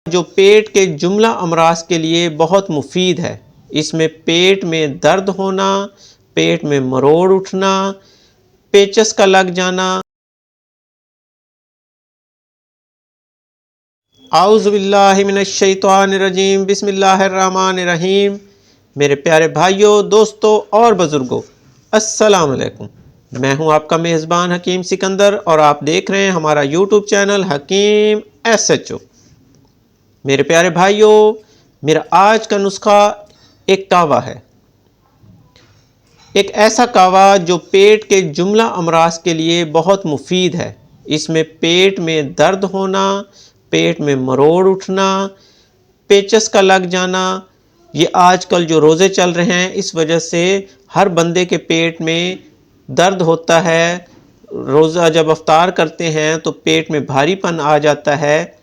जो पेट के जुमला अमराज के लिए बहुत मुफीद है। इसमें पेट में दर्द होना, पेट में मरोड़ उठना, पेचस का लग जाना, आऊज़ु बिल्लाहि मिनश्शैतानिर्रजीम, बिस्मिल्लाहिर्रहमानिर्रहीम। मेरे प्यारे भाइयों, दोस्तों और बुज़ुर्गों, अस्सलाम वालेकुम। मैं हूं आपका मेज़बान हकीम सिकंदर और आप देख रहे हैं हमारा यूट्यूब चैनल हकीम SHO। मेरे प्यारे भाइयों, मेरा आज का नुस्खा एक कावा है। एक ऐसा कावा जो पेट के जुमला अमराज के लिए बहुत मुफीद है। इसमें पेट में दर्द होना, पेट में मरोड़ उठना, पेचस का लग जाना, ये आजकल जो रोज़े चल रहे हैं इस वजह से हर बंदे के पेट में दर्द होता है। रोज़ा जब अफ्तार करते हैं तो पेट में भारीपन आ जाता है।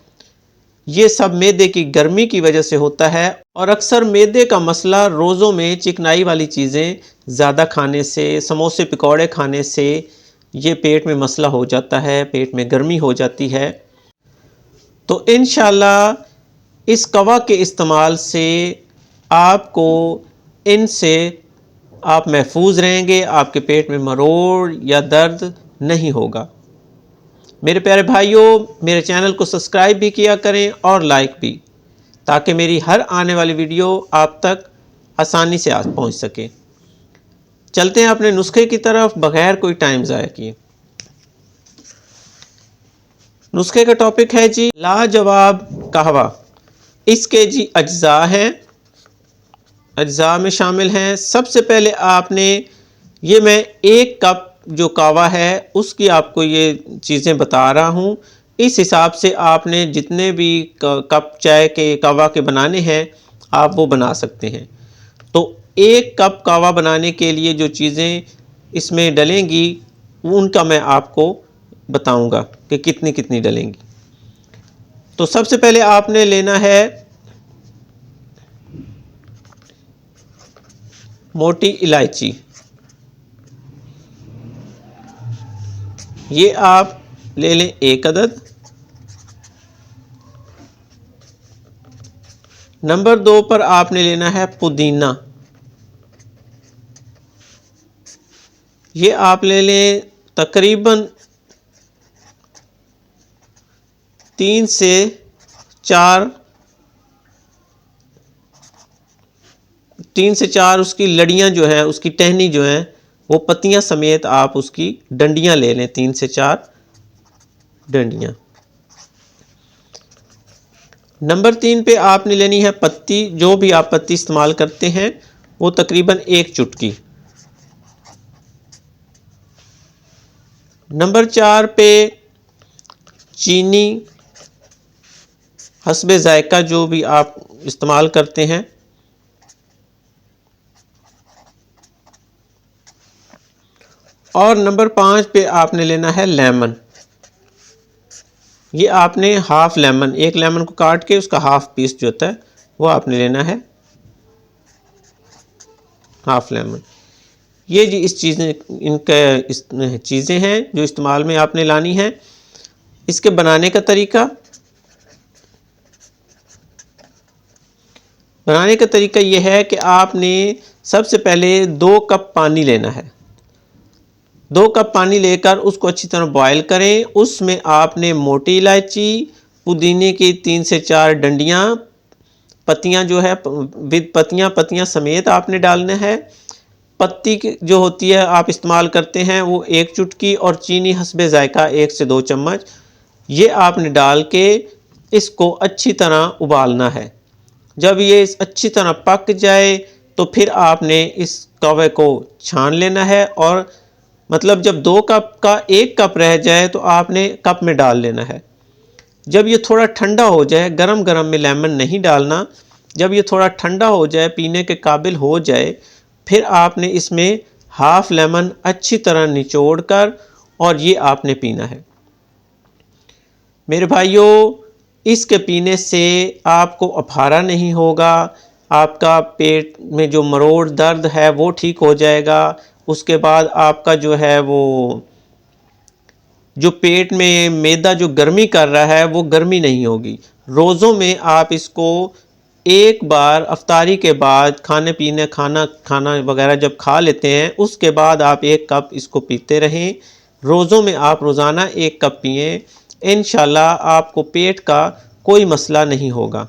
ये सब मैदे की गर्मी की वजह से होता है और अक्सर मैदे का मसला रोज़ों में चिकनाई वाली चीज़ें ज़्यादा खाने से, समोसे पकौड़े खाने से ये पेट में मसला हो जाता है, पेट में गर्मी हो जाती है। तो इंशाअल्लाह इस कवा के इस्तेमाल से आपको इनसे आप महफूज रहेंगे, आपके पेट में मरोड़ या दर्द नहीं होगा। मेरे प्यारे भाइयों, मेरे चैनल को सब्सक्राइब भी किया करें और लाइक भी, ताकि मेरी हर आने वाली वीडियो आप तक आसानी से पहुंच सके। चलते हैं अपने नुस्खे की तरफ बगैर कोई टाइम ज़ाया किए। नुस्खे का टॉपिक है जी लाजवाब कहवा। इसके जी अज्जा हैं, अज्जा में शामिल हैं। सबसे पहले आपने ये मैं 1 कप जो कावा है उसकी आपको ये चीज़ें बता रहा हूँ। इस हिसाब से आपने जितने भी कप चाय के कावा के बनाने हैं आप वो बना सकते हैं। तो 1 कप कावा बनाने के लिए जो चीज़ें इसमें डलेंगी उनका मैं आपको बताऊंगा कि कितनी कितनी डलेंगी। तो सबसे पहले आपने लेना है मोटी इलायची। ये आप ले लें 1 अदद। नंबर 2 पर आपने लेना है पुदीना। ये आप ले लें तकरीबन 3 से 4 उसकी लड़ियां जो है, उसकी टहनी जो है वो पत्तियां समेत आप उसकी डंडियां ले लें, 3 से 4 डंडियां। नंबर 3 पे आपने लेनी है पत्ती, जो भी आप पत्ती इस्तेमाल करते हैं वो तकरीबन 1 चुटकी। नंबर 4 पे चीनी हस्बे जायका जो भी आप इस्तेमाल करते हैं। और नंबर 5 पे आपने लेना है लेमन। ये आपने हाफ लेमन, 1 लेमन को काट के उसका हाफ पीस जो होता है वो आपने लेना है, हाफ लेमन। ये जी इस चीज़ें हैं जो इस्तेमाल में आपने लानी है। इसके बनाने का तरीका ये है कि आपने सबसे पहले 2 कप पानी लेना है। 2 कप पानी लेकर उसको अच्छी तरह बॉयल करें। उसमें आपने मोटी इलायची, पुदीने की 3 से 4 डंडियाँ, पत्तियां जो है विद पत्तियां समेत आपने डालना है। पत्ती जो होती है आप इस्तेमाल करते हैं वो 1 चुटकी और चीनी हस्बे जायका 1 से 2 चम्मच। ये आपने डाल के इसको अच्छी तरह उबालना है। जब ये अच्छी तरह पक जाए तो फिर आपने इस कवे को छान लेना है और मतलब जब 2 कप का 1 कप रह जाए तो आपने कप में डाल लेना है। जब ये थोड़ा ठंडा हो जाए, गरम गरम में लेमन नहीं डालना, जब ये थोड़ा ठंडा हो जाए, पीने के काबिल हो जाए, फिर आपने इसमें हाफ लेमन अच्छी तरह निचोड़ कर और ये आपने पीना है। मेरे भाइयों, इसके पीने से आपको अफारा नहीं होगा, आपका पेट में जो मरोड़ दर्द है वो ठीक हो जाएगा। उसके बाद आपका जो है वो जो पेट में मैदा जो गर्मी कर रहा है वो गर्मी नहीं होगी। रोज़ों में आप इसको एक बार अफ्तारी के बाद खाना वगैरह जब खा लेते हैं उसके बाद आप 1 कप इसको पीते रहें। रोज़ों में आप रोज़ाना 1 कप पिएँ, इंशाल्लाह आपको पेट का कोई मसला नहीं होगा।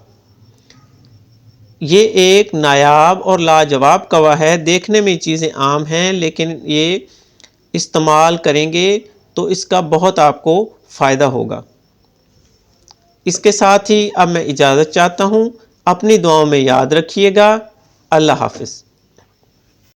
ये एक नायाब और लाजवाब कवा है। देखने में चीज़ें आम हैं लेकिन ये इस्तेमाल करेंगे तो इसका बहुत आपको फ़ायदा होगा। इसके साथ ही अब मैं इजाज़त चाहता हूँ। अपनी दुआओं में याद रखिएगा। अल्लाह हाफ़िज़।